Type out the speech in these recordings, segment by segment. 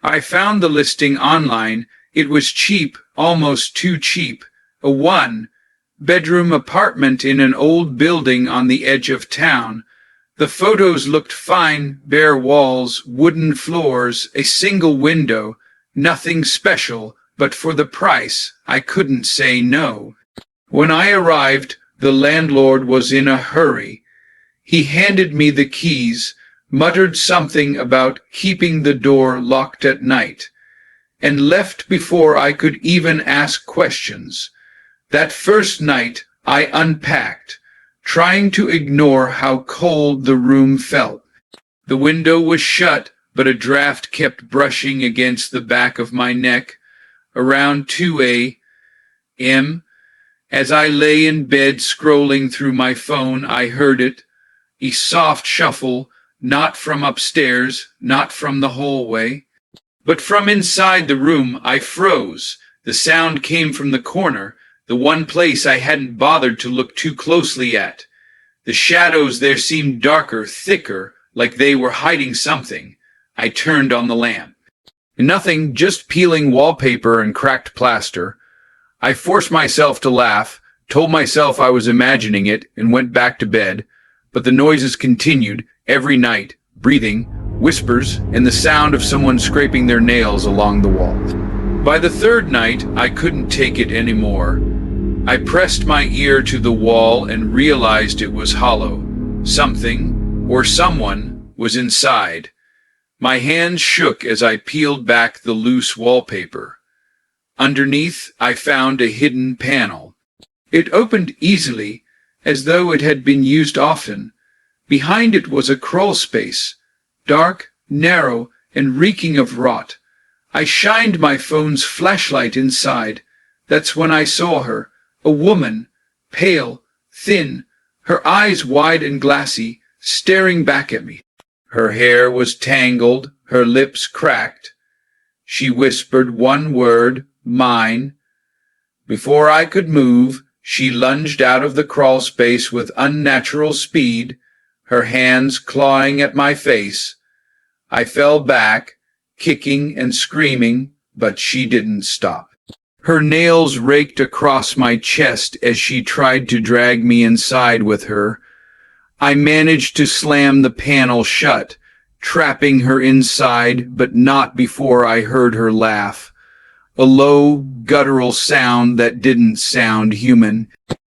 I found the listing online. It was cheap, almost too cheap. A one-bedroom apartment in an old building on the edge of town. The photos looked fine, bare walls, wooden floors, a single window, nothing special, but for the price, I couldn't say no. When I arrived, the landlord was in a hurry. He handed me the keys, muttered something about keeping the door locked at night, and left before I could even ask questions. That first night I unpacked, trying to ignore how cold the room felt. The window was shut, but a draft kept brushing against the back of my neck. Around 2 a.m., as I lay in bed scrolling through my phone, I heard it, a soft shuffle, not from upstairs, not from the hallway, but from inside the room. I froze. The sound came from the corner, the one place I hadn't bothered to look too closely at. The shadows there seemed darker, thicker, like they were hiding something. I turned on the lamp. Nothing, just peeling wallpaper and cracked plaster. I forced myself to laugh, told myself I was imagining it, and went back to bed. But the noises continued, every night, breathing, whispers, and the sound of someone scraping their nails along the wall. By the third night, I couldn't take it anymore. I pressed my ear to the wall and realized it was hollow. Something, or someone, was inside. My hands shook as I peeled back the loose wallpaper. Underneath, I found a hidden panel. It opened easily, as though it had been used often. Behind it was a crawl space, dark, narrow, and reeking of rot. I shined my phone's flashlight inside. That's when I saw her, a woman, pale, thin, her eyes wide and glassy, staring back at me. Her hair was tangled, her lips cracked. She whispered one word, mine. Before I could move, she lunged out of the crawl space with unnatural speed, her hands clawing at my face. I fell back, kicking and screaming, but she didn't stop. Her nails raked across my chest as she tried to drag me inside with her. I managed to slam the panel shut, trapping her inside, but not before I heard her laugh. A low, guttural sound that didn't sound human.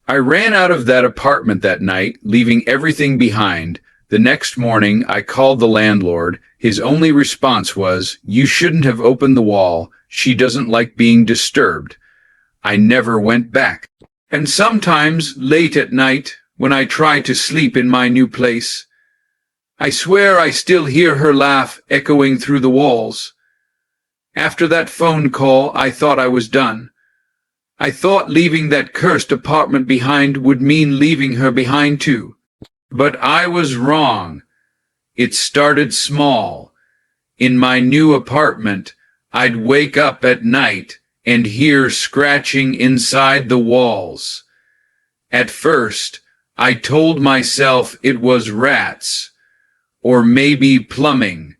I ran out of that apartment that night, leaving everything behind. The next morning, I called the landlord. His only response was, "You shouldn't have opened the wall. She doesn't like being disturbed." I never went back. And sometimes, late at night, when I try to sleep in my new place, I swear I still hear her laugh echoing through the walls. After that phone call, I thought I was done. I thought leaving that cursed apartment behind would mean leaving her behind too. But I was wrong. It started small. In my new apartment, I'd wake up at night and hear scratching inside the walls. At first, I told myself it was rats, or maybe plumbing.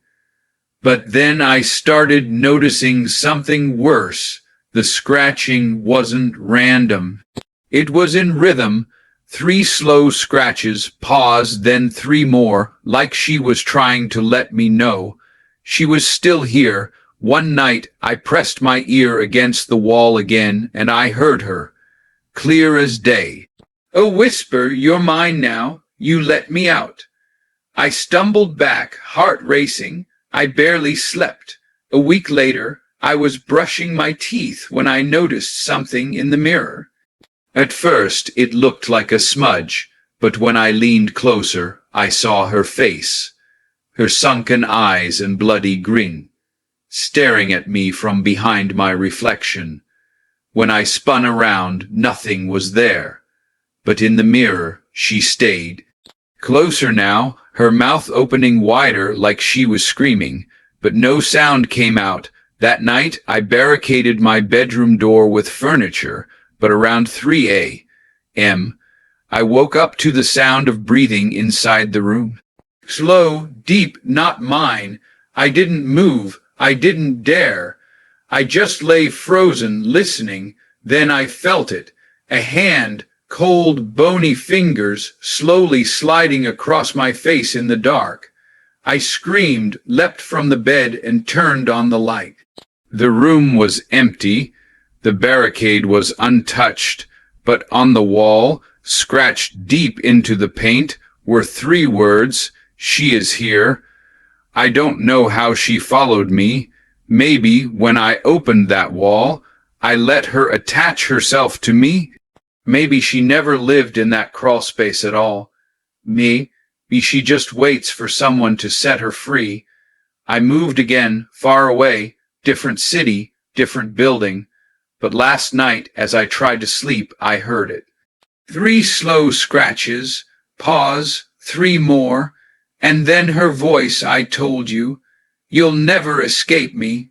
But then I started noticing something worse. The scratching wasn't random. It was in rhythm, 3 slow scratches, pause, then 3 more, like she was trying to let me know she was still here. One night I pressed my ear against the wall again, and I heard her, clear as day. "A whisper, you're mine now, you let me out." I stumbled back, heart racing. I barely slept. A week later, I was brushing my teeth when I noticed something in the mirror. At first, it looked like a smudge, but when I leaned closer, I saw her face, her sunken eyes and bloody grin, staring at me from behind my reflection. When I spun around, nothing was there, but in the mirror, she stayed. Closer now, her mouth opening wider like she was screaming, but no sound came out. That night, I barricaded my bedroom door with furniture, but around 3 a.m., I woke up to the sound of breathing inside the room. Slow, deep, not mine. I didn't move. I didn't dare. I just lay frozen, listening. Then I felt it. A hand, cold, bony fingers, slowly sliding across my face in the dark. I screamed, leapt from the bed, and turned on the light. The room was empty. The barricade was untouched, but on the wall, scratched deep into the paint, were 3 words, "She is here." I don't know how she followed me. Maybe when I opened that wall, I let her attach herself to me. Maybe she never lived in that crawl space at all. Maybe she just waits for someone to set her free. I moved again, far away, different city, different building. But last night, as I tried to sleep, I heard it. 3 slow scratches, pause, 3 more, and then her voice. I told you, you'll never escape me.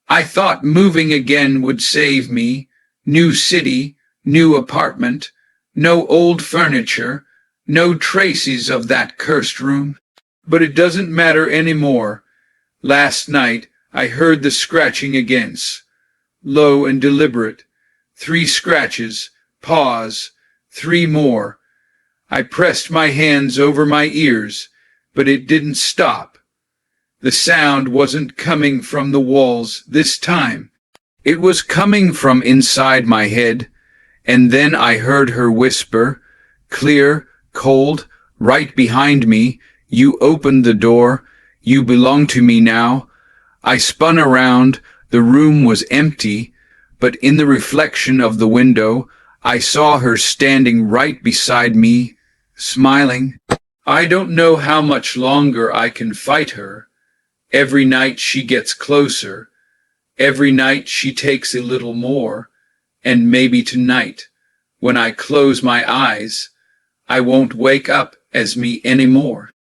I thought moving again would save me. New city, new apartment, no old furniture, no traces of that cursed room. But it doesn't matter anymore. Last night I heard the scratching again, low and deliberate. 3 scratches, pause, 3 more. I pressed my hands over my ears, but it didn't stop. The sound wasn't coming from the walls this time. It was coming from inside my head. And then I heard her whisper, clear, cold, right behind me, "You opened the door. You belong to me now." I spun around. The room was empty, but in the reflection of the window, I saw her standing right beside me, smiling. I don't know how much longer I can fight her. Every night she gets closer. Every night she takes a little more. And maybe tonight, when I close my eyes, I won't wake up as me anymore.